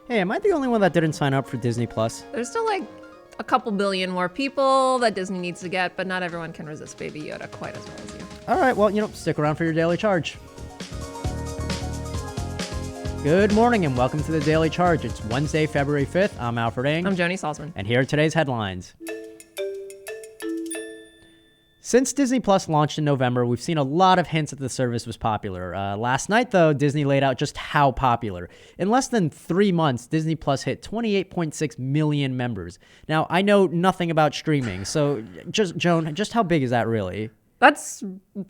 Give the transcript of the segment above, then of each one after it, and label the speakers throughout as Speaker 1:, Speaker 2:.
Speaker 1: Hey, am I the only one that didn't sign up for Disney Plus?
Speaker 2: There's still like a couple billion more people that Disney needs to get, but not everyone can resist Baby Yoda quite as well as you.
Speaker 1: All right, well, stick around for your Daily Charge. Good morning and welcome to the Daily Charge. It's Wednesday, February 5th. I'm Alfred Ng.
Speaker 2: I'm Joni Salzman.
Speaker 1: And here are today's headlines. Since Disney Plus launched in November, we've seen a lot of hints that the service was popular. Last night, though, Disney laid out just how popular. In less than 3 months, Disney Plus hit 28.6 million members. Now, I know nothing about streaming, so Joan, just how big is that really?
Speaker 2: That's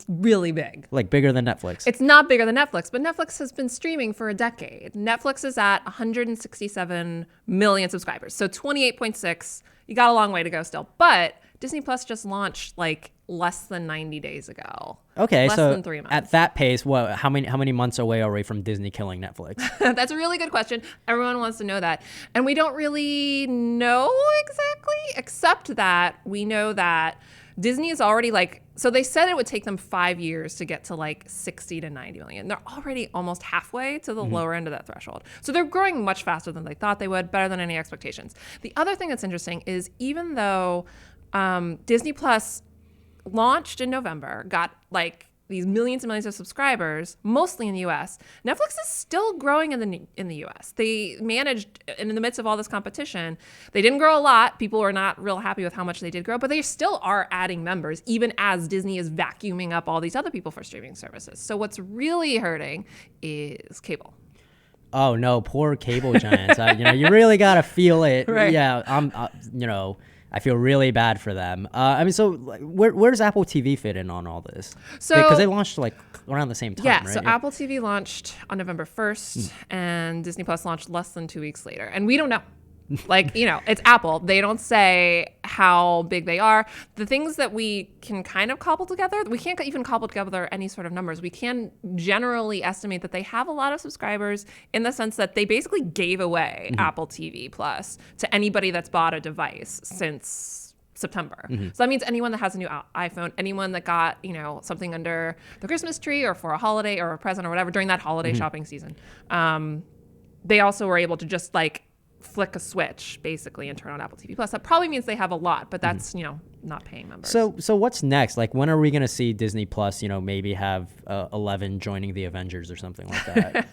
Speaker 2: really big.
Speaker 1: Like bigger than Netflix?
Speaker 2: It's not bigger than Netflix, but Netflix has been streaming for a decade. Netflix is at 167 million subscribers. So 28.6, you got a long way to go still. But Disney Plus just launched like less than 90 days ago.
Speaker 1: Okay,
Speaker 2: less
Speaker 1: so
Speaker 2: than 3 months.
Speaker 1: At that pace, how many months away are we from Disney killing Netflix?
Speaker 2: That's a really good question. Everyone wants to know that. And we don't really know exactly, except that we know that Disney is already so they said it would take them 5 years to get to like 60 to 90 million. They're already almost halfway to the lower end of that threshold. So they're growing much faster than they thought they would, better than any expectations. The other thing that's interesting is even though Disney Plus launched in November, got like these millions and millions of subscribers, mostly in the U.S., Netflix is still growing in the U.S. They managed, in the midst of all this competition, they didn't grow a lot. People were not real happy with how much they did grow, but they still are adding members, even as Disney is vacuuming up all these other people for streaming services. So what's really hurting is cable.
Speaker 1: Oh no, poor cable giants. You really gotta feel it.
Speaker 2: Right.
Speaker 1: Yeah, I feel really bad for them. So where does Apple TV fit in on all this?
Speaker 2: So
Speaker 1: because they launched like around the same time,
Speaker 2: yeah,
Speaker 1: right?
Speaker 2: so Apple TV launched on November 1st, and Disney Plus launched less than 2 weeks later. And we don't know. It's Apple. They don't say how big they are. The things that we can kind of cobble together, we can't even cobble together any sort of numbers. We can generally estimate that they have a lot of subscribers in the sense that they basically gave away Apple TV Plus to anybody that's bought a device since September. So that means anyone that has a new iPhone, anyone that got, something under the Christmas tree or for a holiday or a present or whatever during that holiday shopping season. They also were able to just flick a switch basically and turn on Apple TV Plus. That probably means they have a lot, but that's, not paying members.
Speaker 1: So what's next? Like when are we going to see Disney Plus, maybe have 11 joining the Avengers or something like that?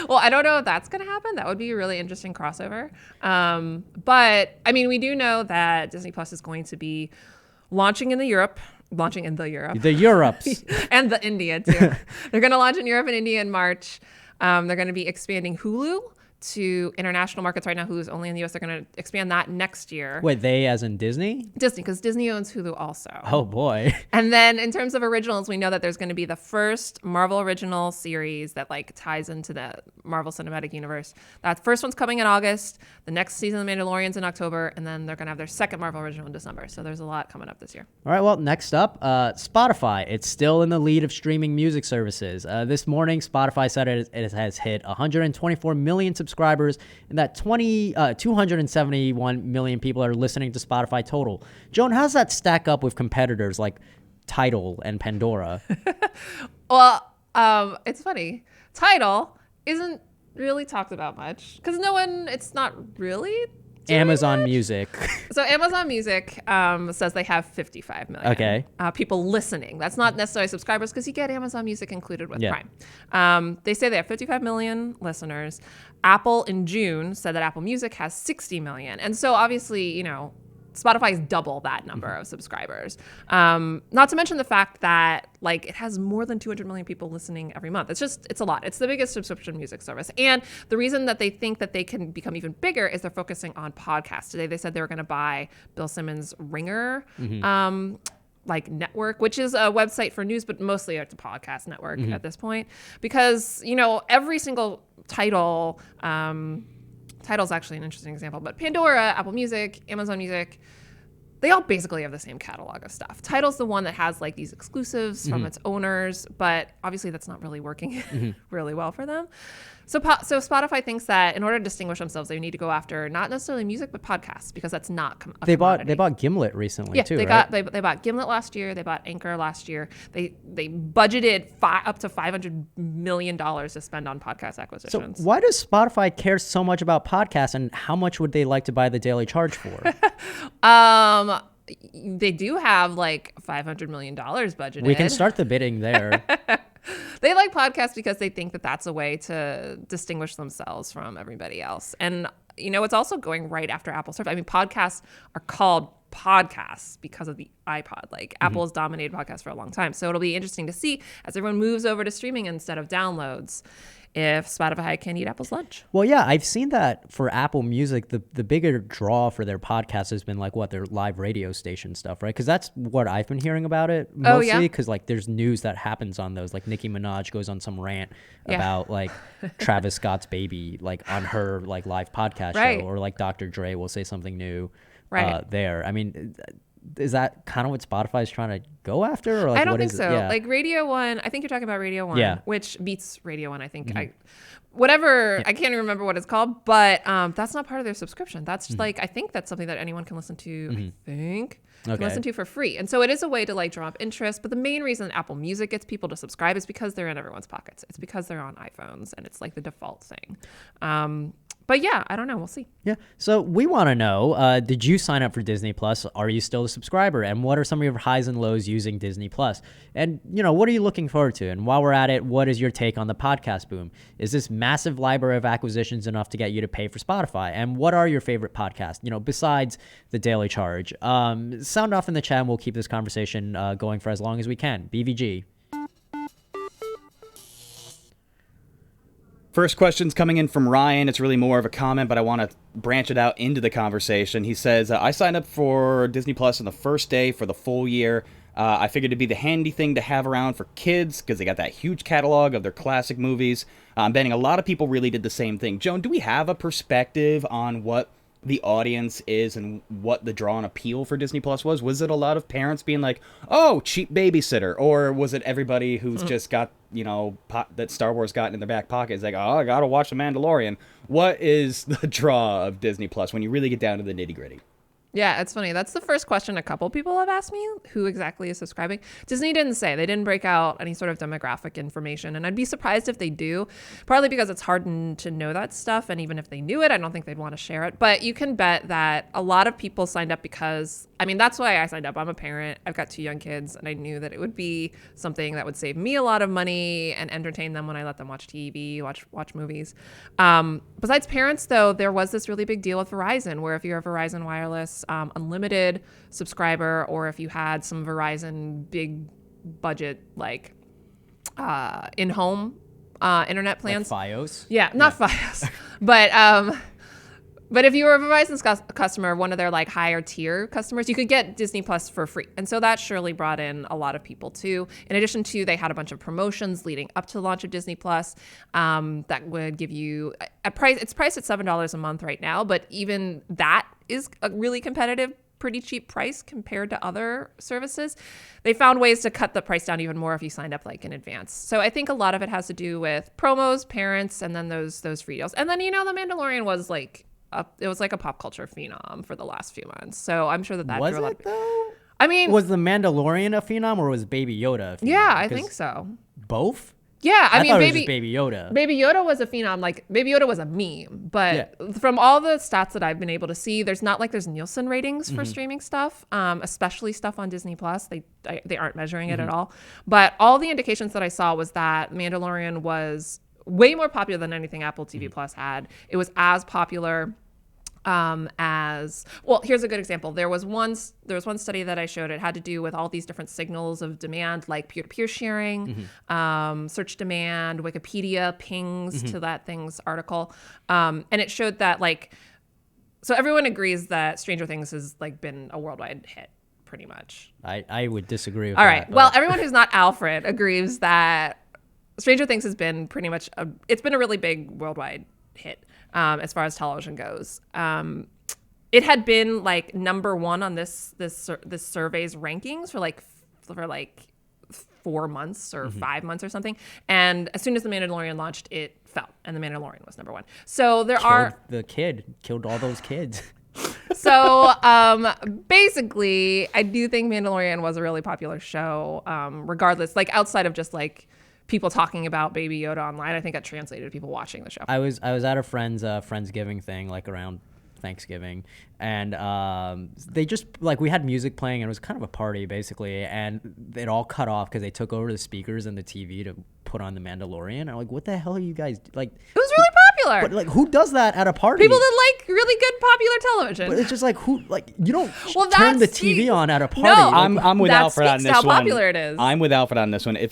Speaker 2: Well, I don't know if that's going to happen. That would be a really interesting crossover. But I mean, we do know that Disney Plus is going to be launching in Europe.
Speaker 1: The Europes.
Speaker 2: And the India too. They're going to launch in Europe and India in March. They're going to be expanding Hulu to international markets. Right now, Hulu's only in the US. They're going to expand that next year.
Speaker 1: Wait, they as in Disney?
Speaker 2: Disney, because Disney owns Hulu also.
Speaker 1: Oh, boy.
Speaker 2: And then in terms of originals, we know that there's going to be the first Marvel original series that ties into the Marvel Cinematic Universe. That first one's coming in August. The next season of The Mandalorian's in October. And then they're going to have their second Marvel original in December. So there's a lot coming up this year.
Speaker 1: All right, well, next up, Spotify. It's still in the lead of streaming music services. This morning, Spotify said it has hit 124 million subscribers and that 271 million people are listening to Spotify total. Joan, how does that stack up with competitors like Tidal and Pandora?
Speaker 2: Well, it's funny. Tidal isn't really talked about much because it's not really
Speaker 1: Amazon Music.
Speaker 2: So Amazon Music says they have 55 million people listening. That's not necessarily subscribers because you get Amazon Music included with Prime. They say they have 55 million listeners. Apple in June said that Apple Music has 60 million. And so obviously, Spotify is double that number of subscribers. Not to mention the fact that it has more than 200 million people listening every month. It's a lot. It's the biggest subscription music service. And the reason that they think that they can become even bigger is they're focusing on podcasts. Today they said they were going to buy Bill Simmons' Ringer network, which is a website for news, but mostly it's a podcast network at this point. Because, every single Tidal's actually an interesting example, but Pandora, Apple Music, Amazon Music, they all basically have the same catalog of stuff. Tidal's the one that has like these exclusives from its owners, but obviously that's not really working really well for them. So Spotify thinks that in order to distinguish themselves, they need to go after not necessarily music, but podcasts, because that's not a commodity.
Speaker 1: They bought Gimlet recently too,
Speaker 2: they
Speaker 1: right?
Speaker 2: they bought Gimlet last year. They bought Anchor last year. They budgeted up to $500 million to spend on podcast acquisitions.
Speaker 1: So why does Spotify care so much about podcasts, and how much would they like to buy the daily charge for?
Speaker 2: They do have like $500 million budgeted.
Speaker 1: We can start the bidding there.
Speaker 2: They like podcasts because they think that that's a way to distinguish themselves from everybody else. And, it's also going right after Apple Search. I mean, podcasts are called podcasts because of the iPod. Like Apple has dominated podcasts for a long time. So it'll be interesting to see as everyone moves over to streaming instead of downloads, if Spotify can eat Apple's lunch.
Speaker 1: Well, yeah, I've seen that for Apple Music, the bigger draw for their podcast has been like their live radio station stuff, right? Because that's what I've been hearing about it mostly. Because like there's news that happens on those. Like Nicki Minaj goes on some rant about like Travis Scott's baby, like on her like live podcast show, or like Dr. Dre will say something new there. I mean, is that kind of what Spotify is trying to go after? Or like,
Speaker 2: I don't think so.
Speaker 1: Yeah.
Speaker 2: Like Radio One, I think you're talking about Radio One, which beats Radio One. I think I can't even remember what it's called, but that's not part of their subscription. That's just like, I think that's something that anyone can listen to. I think can listen to for free. And so it is a way to like draw up interest. But the main reason Apple Music gets people to subscribe is because they're in everyone's pockets. It's because they're on iPhones, and it's like the default thing. But yeah, I don't know. We'll see.
Speaker 1: Yeah. So we want to know, did you sign up for Disney Plus? Are you still a subscriber? And what are some of your highs and lows using Disney Plus? And, what are you looking forward to? And while we're at it, what is your take on the podcast boom? Is this massive library of acquisitions enough to get you to pay for Spotify? And what are your favorite podcasts, besides the Daily Charge? Sound off in the chat, and we'll keep this conversation going for as long as we can. BVG.
Speaker 3: First question's coming in from Ryan. It's really more of a comment, but I want to branch it out into the conversation. He says, I signed up for Disney Plus on the first day for the full year. I figured it'd be the handy thing to have around for kids because they got that huge catalog of their classic movies. I'm betting a lot of people really did the same thing. Joan, do we have a perspective on what the audience is and what the draw and appeal for Disney Plus was? Was it a lot of parents being like, oh, cheap babysitter? Or was it everybody who's just got, that Star Wars got in their back pocket? It's like, oh, I got to watch The Mandalorian. What is the draw of Disney Plus when you really get down to the nitty gritty?
Speaker 2: Yeah, it's funny. That's the first question a couple people have asked me, who exactly is subscribing. Disney didn't say. They didn't break out any sort of demographic information, and I'd be surprised if they do, partly because it's hard to know that stuff, and even if they knew it, I don't think they'd want to share it. But you can bet that a lot of people signed up because, that's why I signed up. I'm a parent. I've got 2 young kids, and I knew that it would be something that would save me a lot of money and entertain them when I let them watch TV, watch movies. Besides parents, though, there was this really big deal with Verizon, where if you're a Verizon Wireless unlimited subscriber, or if you had some Verizon big budget like in-home internet plans,
Speaker 1: like Fios.
Speaker 2: Not Fios, but if you were a Verizon customer, one of their like higher tier customers, you could get Disney Plus for free. And so that surely brought in a lot of people too. In addition to, they had a bunch of promotions leading up to the launch of Disney Plus that would give you a price. It's priced at $7 a month right now, but even that is a really competitive, pretty cheap price compared to other services. They found ways to cut the price down even more if you signed up like in advance. So I think a lot of it has to do with promos, parents, and then those free deals. And then, The Mandalorian was like, it was like a pop culture phenom for the last few months. So I'm sure that
Speaker 1: was
Speaker 2: drew a lot
Speaker 1: it though?
Speaker 2: Was
Speaker 1: The Mandalorian a phenom, or was Baby Yoda a phenom?
Speaker 2: Yeah, I think so.
Speaker 1: Both?
Speaker 2: Yeah,
Speaker 1: I thought it was just Baby Yoda.
Speaker 2: Baby Yoda was a phenom. Like, Baby Yoda was a meme. But from all the stats that I've been able to see, there's Nielsen ratings for streaming stuff, especially stuff on Disney Plus. They aren't measuring it at all. But all the indications that I saw was that Mandalorian was way more popular than anything Apple TV Plus had. It was as popular here's a good example. There was one study that I showed. It had to do with all these different signals of demand, like peer-to-peer sharing, search demand, Wikipedia pings to that thing's article, and it showed that so everyone agrees that Stranger Things has been a worldwide hit, pretty much.
Speaker 1: I would disagree with
Speaker 2: all
Speaker 1: that.
Speaker 2: Right. Well, everyone who's not Alfred agrees that Stranger Things has been pretty much it's been a really big worldwide hit as far as television goes. it had been like number one on this survey's rankings for like 4 months or 5 months or something. And as soon as The Mandalorian launched, it fell, and The Mandalorian was number one. So there
Speaker 1: killed all those kids.
Speaker 2: So basically, I do think Mandalorian was a really popular show, regardless, like outside of just like people talking about Baby Yoda online. I think that translated to people watching the show.
Speaker 1: I was at a friend's Friendsgiving thing, like around Thanksgiving, and they just like, we had music playing, and it was kind of a party basically, and it all cut off because they took over the speakers and the TV to put on The Mandalorian. I'm like, what the hell are you guys like?
Speaker 2: It was really popular.
Speaker 1: But like, who does that at a party?
Speaker 2: People that like really good popular television.
Speaker 1: But it's just like, who, like, you don't
Speaker 2: Well,
Speaker 1: turn the
Speaker 2: that's-
Speaker 1: TV on at a party.
Speaker 2: No,
Speaker 1: Like,
Speaker 3: I'm with
Speaker 2: that
Speaker 3: Alfred on
Speaker 2: speaks
Speaker 3: this
Speaker 2: to how
Speaker 3: one.
Speaker 2: popular it is.
Speaker 3: I'm with Alfred on this one. If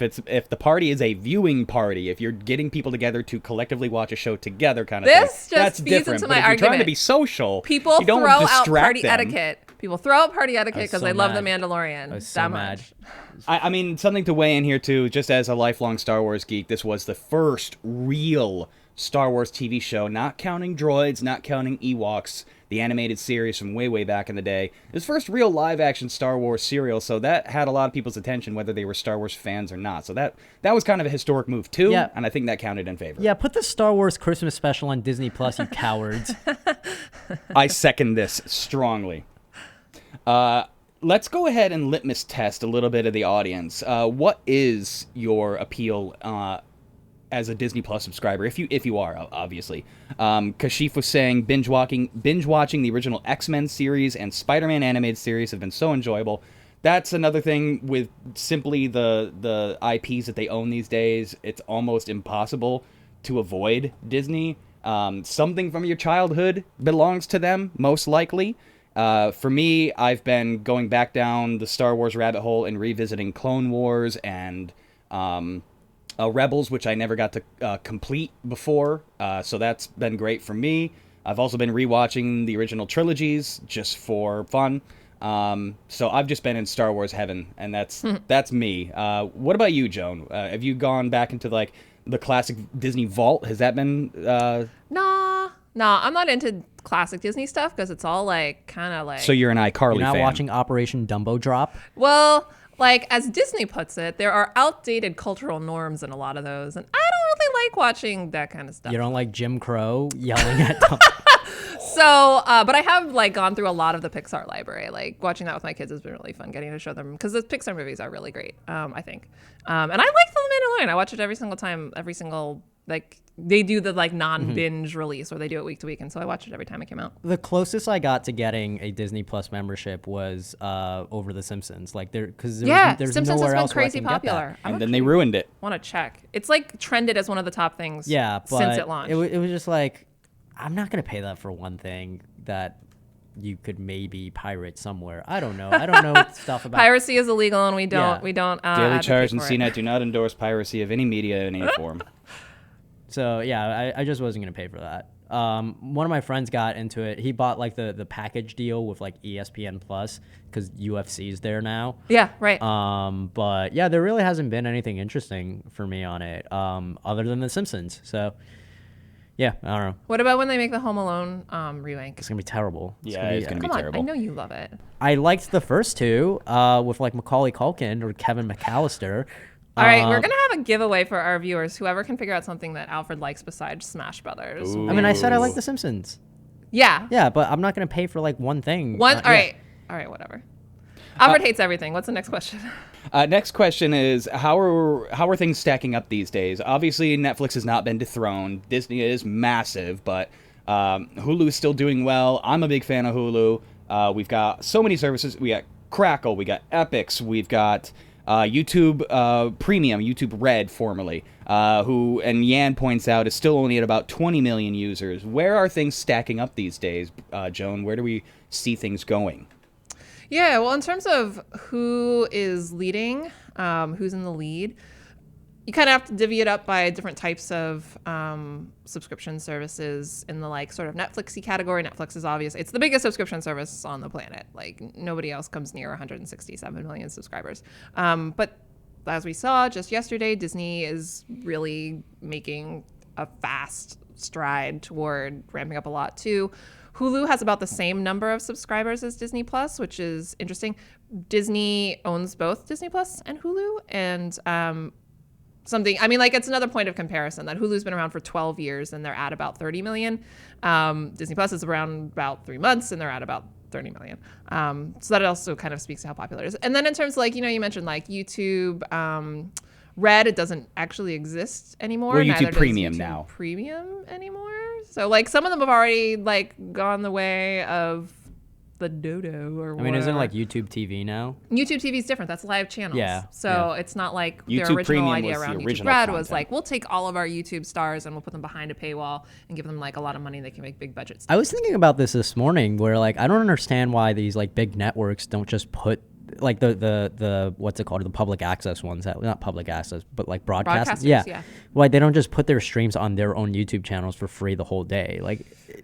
Speaker 3: the party is a viewing party, if you're getting people together to collectively watch a show together, kind of
Speaker 2: This
Speaker 3: thing,
Speaker 2: just
Speaker 3: that's
Speaker 2: feeds
Speaker 3: different.
Speaker 2: into
Speaker 3: But
Speaker 2: my
Speaker 3: if you're trying to
Speaker 2: argument.
Speaker 3: be social,
Speaker 2: People
Speaker 3: you don't
Speaker 2: throw out
Speaker 3: distract
Speaker 2: party
Speaker 3: them.
Speaker 2: etiquette. People throw out party etiquette because
Speaker 1: so
Speaker 2: they love The
Speaker 1: mad.
Speaker 2: Mandalorian.
Speaker 1: I was so
Speaker 2: that
Speaker 1: mad.
Speaker 2: much.
Speaker 3: I mean, something to weigh in here too, just as a lifelong Star Wars geek, this was the first real Star Wars TV show, not counting droids, not counting Ewoks, the animated series from way back in the day. This first real live-action Star Wars serial, so that had a lot of people's attention, whether they were Star Wars fans or not. So that was kind of a historic move too,
Speaker 1: Yeah.
Speaker 3: and I think that counted in favor.
Speaker 1: Yeah, put the Star Wars Christmas special on Disney Plus, you cowards.
Speaker 3: I second this strongly. Let's go ahead and litmus test a little bit of the audience. What is your appeal as a Disney Plus subscriber, if you are, obviously? Kashif was saying binge watching the original X-Men series and Spider-Man animated series have been so enjoyable. That's another thing with simply the IPs that they own these days. It's almost impossible to avoid Disney. Something from your childhood belongs to them, most likely. For me, I've been going back down the Star Wars rabbit hole and revisiting Clone Wars and Rebels, which I never got to complete before, so that's been great for me. I've also been rewatching the original trilogies just for fun. So I've just been in Star Wars heaven, and that's me. What about you, Joan? Have you gone back into like the classic Disney vault? Has that been?
Speaker 2: Nah, I'm not into classic Disney stuff because it's all like kind of like.
Speaker 3: So you're an iCarly
Speaker 1: You're not
Speaker 3: fan.
Speaker 1: watching Operation Dumbo Drop?
Speaker 2: Well, like as Disney puts it, there are outdated cultural norms in a lot of those, and I don't really like watching that kind of stuff.
Speaker 1: You don't like Jim Crow yelling at Dumbo?
Speaker 2: So, but I have like gone through a lot of the Pixar library. Like watching that with my kids has been really fun. Getting to show them because the Pixar movies are really great. I think, and I like The Mandalorian. I watch it every single time. Like they do the like non-binge release, or they do it week to week, and so I watch it every time it came out.
Speaker 1: The closest I got to getting a Disney Plus membership was over The Simpsons. Like there's
Speaker 2: Simpsons has
Speaker 1: nowhere
Speaker 2: been
Speaker 1: else where I
Speaker 2: crazy
Speaker 1: can get that.
Speaker 2: popular.
Speaker 3: and then they ruined it.
Speaker 2: Want to check? It's like trended as one of the top things.
Speaker 1: Yeah, but
Speaker 2: since it launched.
Speaker 1: it was just like, I'm not gonna pay that for one thing that you could maybe pirate somewhere. I don't know stuff about
Speaker 2: Piracy is illegal, and we don't.
Speaker 1: Yeah.
Speaker 2: We don't.
Speaker 3: Daily
Speaker 2: advocate
Speaker 3: Charge and
Speaker 2: for it.
Speaker 3: CNET do not endorse piracy of any media in any form.
Speaker 1: So yeah, I just wasn't gonna pay for that. One of my friends got into it. He bought like the package deal with like ESPN Plus because UFC's there now.
Speaker 2: Yeah, right.
Speaker 1: But yeah, there really hasn't been anything interesting for me on it, other than The Simpsons. So yeah, I don't know.
Speaker 2: What about when they make the Home Alone remake?
Speaker 1: It's gonna be terrible.
Speaker 3: Yeah, it's gonna be
Speaker 2: Come on,
Speaker 3: terrible.
Speaker 2: I know you love it.
Speaker 1: I liked the first two with like Macaulay Culkin or Kevin McAllister.
Speaker 2: All right, we're gonna have a giveaway for our viewers. Whoever can figure out something that Alfred likes besides Smash Brothers.
Speaker 3: Ooh.
Speaker 1: I mean, I said I like The Simpsons.
Speaker 2: Yeah.
Speaker 1: Yeah, but I'm not gonna pay for like one thing.
Speaker 2: All
Speaker 1: Yeah.
Speaker 2: right, whatever. Alfred hates everything. What's the next question?
Speaker 3: Next question is how are things stacking up these days? Obviously, Netflix has not been dethroned. Disney is massive, but Hulu is still doing well. I'm a big fan of Hulu. We've got so many services. We got Crackle. We got Epix. We've got YouTube Premium, YouTube Red, formerly, who, and Yan points out, is still only at about 20 million users. Where are things stacking up these days, Joan? Where do we see things going?
Speaker 2: Yeah, well, in terms of who is leading, who's in the lead, you kind of have to divvy it up by different types of subscription services in the like sort of Netflixy category. Netflix is obvious. It's the biggest subscription service on the planet. Like nobody else comes near 167 million subscribers. But as we saw just yesterday, Disney is really making a fast stride toward ramping up a lot too. Hulu has about the same number of subscribers as Disney Plus, which is interesting. Disney owns both Disney Plus and Hulu, and it's another point of comparison that Hulu's been around for 12 years and they're at about 30 million. Disney Plus is around about 3 months and they're at about 30 million. So that also kind of speaks to how popular it is. And then in terms of you mentioned YouTube, Red, it doesn't actually exist anymore.
Speaker 3: Well,
Speaker 2: Neither
Speaker 3: YouTube
Speaker 2: does
Speaker 3: Premium
Speaker 2: YouTube
Speaker 3: now.
Speaker 2: Premium anymore. So some of them have already gone the way of the dodo or whatever.
Speaker 1: isn't it YouTube TV now?
Speaker 2: YouTube TV is different. That's live channels.
Speaker 1: Yeah.
Speaker 2: So it's not like their
Speaker 3: YouTube
Speaker 2: original
Speaker 3: Premium
Speaker 2: idea
Speaker 3: was the
Speaker 2: around YouTube
Speaker 3: original
Speaker 2: Red was
Speaker 3: content.
Speaker 2: we'll take all of our YouTube stars and we'll put them behind a paywall and give them a lot of money. They can make big budgets.
Speaker 1: I was thinking about this morning where I don't understand why these big networks don't just put the what's it called, the public access ones, that not public access but broadcast.
Speaker 2: Broadcasters, yeah.
Speaker 1: Why they don't just put their streams on their own YouTube channels for free the whole day?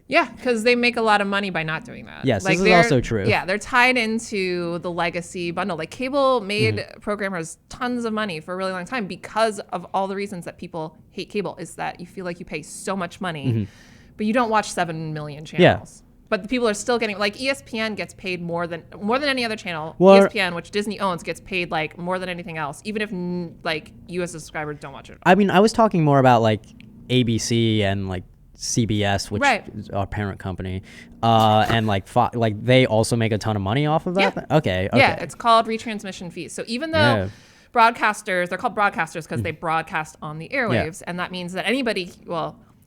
Speaker 2: Yeah, because they make a lot of money by not doing that.
Speaker 1: Yes, this is also true.
Speaker 2: Yeah, they're tied into the legacy bundle. Cable made programmers tons of money for a really long time because of all the reasons that people hate cable, is that you feel like you pay so much money, but you don't watch 7 million channels. But the people are still getting ESPN gets paid more than any other channel.
Speaker 1: Well,
Speaker 2: ESPN, which Disney owns, gets paid more than anything else, even if you as a subscriber don't watch it.
Speaker 1: I was talking more about ABC and CBS, which
Speaker 2: Right.
Speaker 1: is our parent company, and they also make a ton of money off of that.
Speaker 2: Yeah.
Speaker 1: Okay.
Speaker 2: Yeah, it's called retransmission fees. So even though broadcasters, they're called broadcasters because they broadcast on the airwaves, and that means that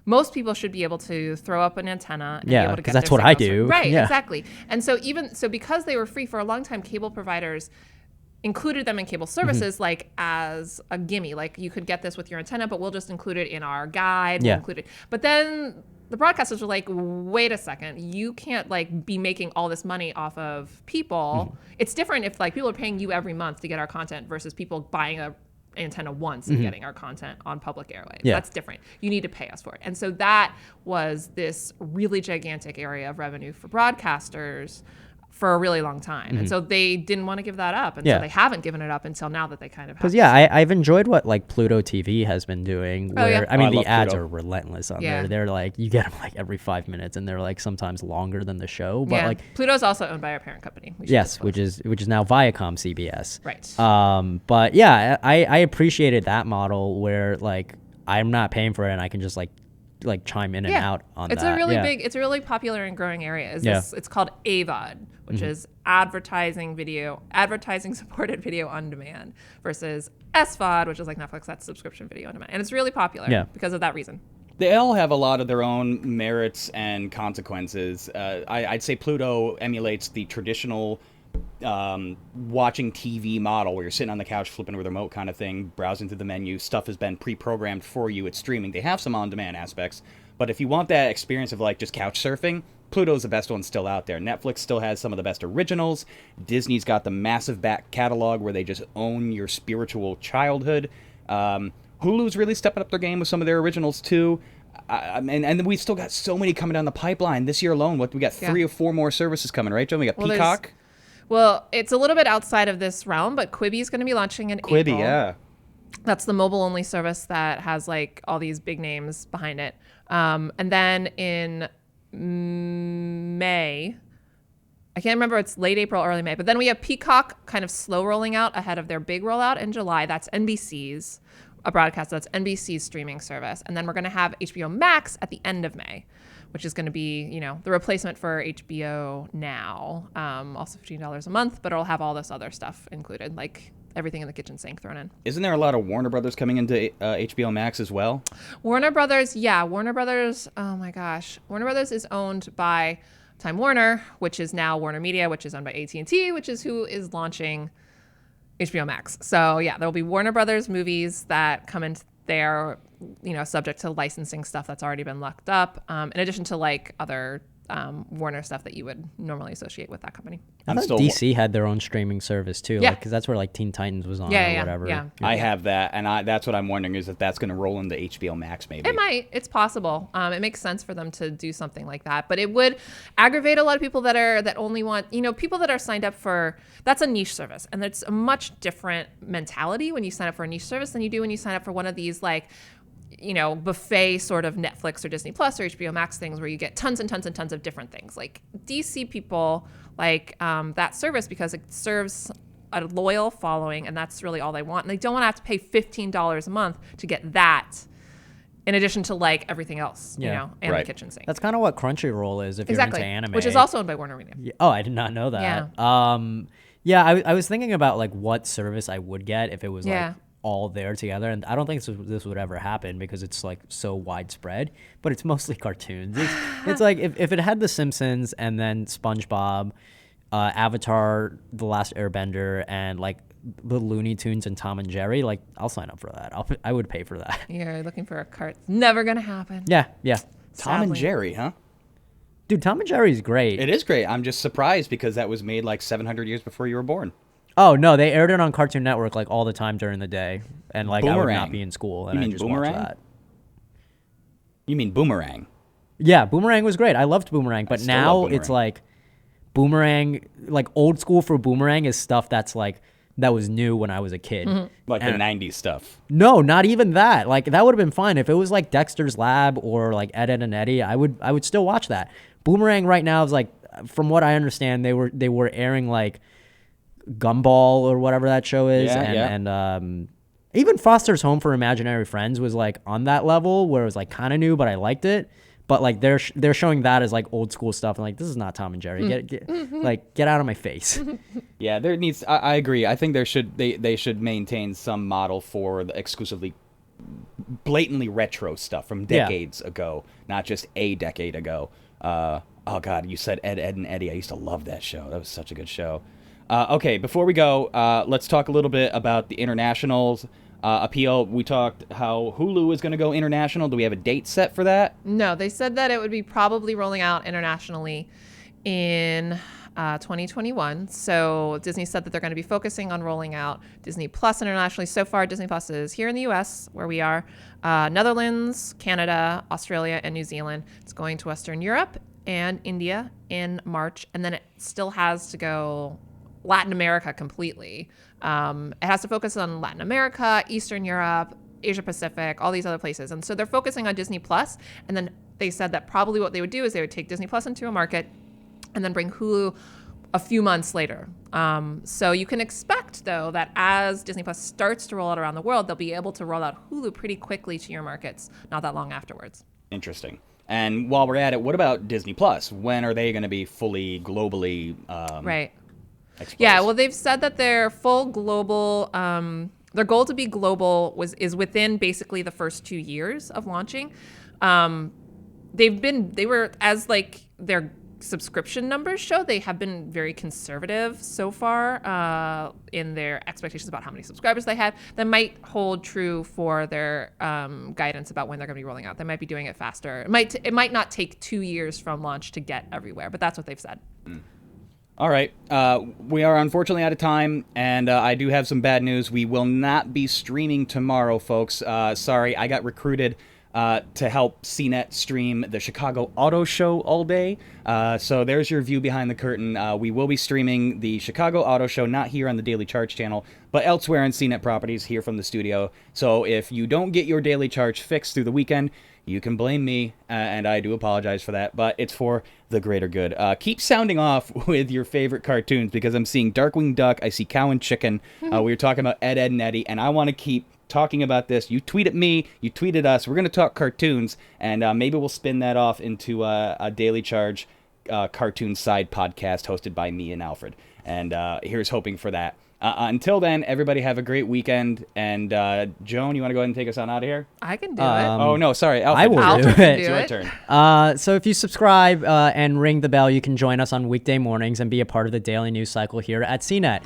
Speaker 2: most people should be able to throw up an antenna and be able to get
Speaker 1: that's
Speaker 2: their
Speaker 1: what I
Speaker 2: signals
Speaker 1: do.
Speaker 2: Right,
Speaker 1: Yeah.
Speaker 2: exactly. And so because they were free for a long time, cable providers included them in cable services as a gimme. You could get this with your antenna, but we'll just include it in our guide. We'll include it. But then the broadcasters were wait a second, you can't be making all this money off of people. It's different if people are paying you every month to get our content versus people buying a antenna once and getting our content on public airwaves.
Speaker 1: Yeah.
Speaker 2: That's different. You need to pay us for it. And so that was this really gigantic area of revenue for broadcasters for a really long time. And so they didn't want to give that up. And so they haven't given it up until now that they kind of have.
Speaker 1: Because I've enjoyed what Pluto TV has been doing. Where
Speaker 3: I
Speaker 1: the
Speaker 3: love
Speaker 1: ads
Speaker 3: Pluto.
Speaker 1: are relentless on
Speaker 2: Yeah.
Speaker 1: there. They're you get them every 5 minutes, and they're sometimes longer than the show. But
Speaker 2: Pluto's also owned by our parent company. We should
Speaker 1: yes,
Speaker 2: disclose.
Speaker 1: which is now Viacom CBS.
Speaker 2: Right.
Speaker 1: But yeah, I appreciated that model where I'm not paying for it and I can just chime in and out on
Speaker 2: it's
Speaker 1: that.
Speaker 2: a really big, it's a really popular and growing area. It's called AVOD, which is advertising supported video on demand, versus SVOD, which is Netflix, that's subscription video on demand. And it's really popular because of that reason.
Speaker 3: They all have a lot of their own merits and consequences. I'd say Pluto emulates the traditional watching TV model where you're sitting on the couch flipping with a remote kind of thing, browsing through the menu. Stuff has been pre-programmed for you. It's streaming. They have some on-demand aspects, but if you want that experience of just couch surfing, Pluto's the best one still out there. Netflix still has some of the best originals. Disney's got the massive back catalog where they just own your spiritual childhood. Hulu's really stepping up their game with some of their originals too. And we still got so many coming down the pipeline this year alone. We got 3 or 4 more services coming, right, Joe? We got Peacock.
Speaker 2: Well, it's a little bit outside of this realm, but Quibi is going to be launching in April.
Speaker 3: Quibi, yeah.
Speaker 2: That's the mobile-only service that has all these big names behind it. And then in May, I can't remember, it's late April, early May, but then we have Peacock kind of slow rolling out ahead of their big rollout in July. That's NBC's a broadcast. That's NBC's streaming service. And then we're going to have HBO Max at the end of May, which is going to be, the replacement for HBO Now. Also $15 a month, but it'll have all this other stuff included, everything in the kitchen sink thrown in.
Speaker 3: Isn't there a lot of Warner Brothers coming into HBO Max as well?
Speaker 2: Warner Brothers, oh my gosh. Warner Brothers is owned by Time Warner, which is now Warner Media, which is owned by AT&T, which is who is launching HBO Max. So yeah, there will be Warner Brothers movies that come in there, subject to licensing stuff that's already been locked up, in addition to other Warner stuff that you would normally associate with that company.
Speaker 1: I thought DC had their own streaming service too, because that's where Teen Titans was on or whatever.
Speaker 2: Yeah.
Speaker 3: I have that, and that's what I'm wondering is if that's going to roll into HBO Max maybe.
Speaker 2: It might. It's possible. It makes sense for them to do something like that, but it would aggravate a lot of people that only want, people that are signed up for, that's a niche service, and it's a much different mentality when you sign up for a niche service than you do when you sign up for one of these buffet sort of Netflix or Disney Plus or HBO Max things where you get tons and tons and tons of different things. Like DC people like that service because it serves a loyal following, and that's really all they want. And they don't want to have to pay $15 a month to get that in addition to like everything else, and the kitchen sink.
Speaker 1: That's kind of what Crunchyroll is if
Speaker 2: exactly.
Speaker 1: you're into anime.
Speaker 2: Which is also owned by Warner Media.
Speaker 1: Yeah. Oh, I did not know that. Yeah. I was thinking about like what service I would get if it was like all there together, and I don't think this would ever happen because it's like so widespread, but it's mostly cartoons. It's like if it had The Simpsons and then SpongeBob, Avatar, The Last Airbender, and like the Looney Tunes and Tom and Jerry, like I'll sign up for that. I would pay for that.
Speaker 2: You're looking for a cart. Never gonna happen.
Speaker 1: Yeah.
Speaker 3: Tom and Jerry, huh?
Speaker 1: Dude, Tom and Jerry's great.
Speaker 3: It is great. I'm just surprised because that was made like 700 years before you were born.
Speaker 1: Oh no, they aired it on Cartoon Network like all the time during the day, and like
Speaker 3: Boomerang.
Speaker 1: I would not be in school, and
Speaker 3: You mean
Speaker 1: I just
Speaker 3: Boomerang?
Speaker 1: watched that.
Speaker 3: You mean Boomerang?
Speaker 1: Yeah, Boomerang was great. I loved Boomerang, but
Speaker 3: still
Speaker 1: now
Speaker 3: love
Speaker 1: it's
Speaker 3: Boomerang.
Speaker 1: like Boomerang, like old school for Boomerang is stuff that's like that was new when I was a kid.
Speaker 3: Like
Speaker 1: And-
Speaker 3: the 90s stuff.
Speaker 1: No, not even that. Like that would have been fine if it was like Dexter's Lab or like Ed, Edd and Eddie. I would still watch that. Boomerang right now is like, from what I understand, they were airing like Gumball or whatever that show is, and even Foster's Home for Imaginary Friends was like on that level where it was like kind of new, but I liked it. But like they're showing that as like old school stuff, and like this is not Tom and Jerry. Get out of my face.
Speaker 3: Yeah, there needs. I agree. I think they should maintain some model for the exclusively blatantly retro stuff from decades ago, not just a decade ago. Oh God, you said Ed, and Eddie. I used to love that show. That was such a good show. Okay, before we go, let's talk a little bit about the internationals appeal. We talked how Hulu is going to go international. Do we have a date set for that?
Speaker 2: No, they said that it would be probably rolling out internationally in 2021. So Disney said that they're going to be focusing on rolling out Disney Plus internationally. So far, Disney Plus is here in the U.S., where we are, Netherlands, Canada, Australia, and New Zealand. It's going to Western Europe and India in March, and then it still has to go Latin America completely. It has to focus on Latin America, Eastern Europe, Asia Pacific, all these other places. And so they're focusing on Disney Plus, and then they said that probably what they would do is they would take Disney Plus into a market and then bring Hulu a few months later. So you can expect, though, that as Disney Plus starts to roll out around the world, they'll be able to roll out Hulu pretty quickly to your markets, not that long afterwards.
Speaker 3: Interesting. And while we're at it, what about Disney Plus? When are they going to be fully globally
Speaker 2: Right.
Speaker 3: exposed?
Speaker 2: Yeah, well, they've said that their full global, their goal to be global is within basically the first 2 years of launching. They were, as like their subscription numbers show, they have been very conservative so far in their expectations about how many subscribers they had. That might hold true for their guidance about when they're going to be rolling out. They might be doing it faster. It might not take 2 years from launch to get everywhere, but that's what they've said.
Speaker 3: All right. We are unfortunately out of time, and I do have some bad news. We will not be streaming tomorrow, folks. Sorry, I got recruited to help CNET stream the Chicago Auto Show all day. So there's your view behind the curtain. We will be streaming the Chicago Auto Show, not here on the Daily Charge channel, but elsewhere on CNET properties here from the studio. So if you don't get your Daily Charge fixed through the weekend, you can blame me, and I do apologize for that, but it's for the greater good. Keep sounding off with your favorite cartoons, because I'm seeing Darkwing Duck, I see Cow and Chicken, we were talking about Ed, Edd and Eddie, and I want to keep talking about this. You tweet at me, you tweet at us, we're going to talk cartoons, and maybe we'll spin that off into a Daily Charge cartoon side podcast hosted by me and Alfred, and here's hoping for that. Until then, everybody have a great weekend. And Joan, you want to go ahead and take us on out of here?
Speaker 2: I can do it.
Speaker 3: Oh, no, sorry. Alfred.
Speaker 1: I will
Speaker 2: Alfred
Speaker 1: do
Speaker 2: can
Speaker 1: it.
Speaker 2: do
Speaker 3: It's your turn.
Speaker 1: So if you subscribe and ring the bell, you can join us on weekday mornings and be a part of the daily news cycle here at CNET.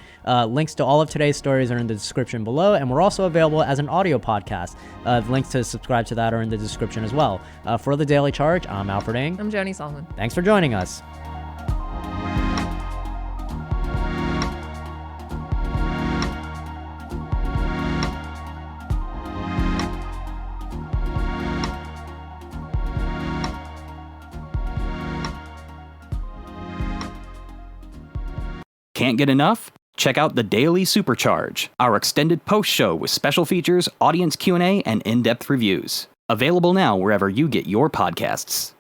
Speaker 1: Links to all of today's stories are in the description below, and we're also available as an audio podcast. Links to subscribe to that are in the description as well. For the Daily Charge, I'm Alfred Ng.
Speaker 2: I'm Joni Solomon.
Speaker 1: Thanks for joining us.
Speaker 3: Can't get enough?
Speaker 4: Check out the Daily Supercharge, our extended post show with special features, audience Q&A, and in-depth reviews. Available now wherever you get your podcasts.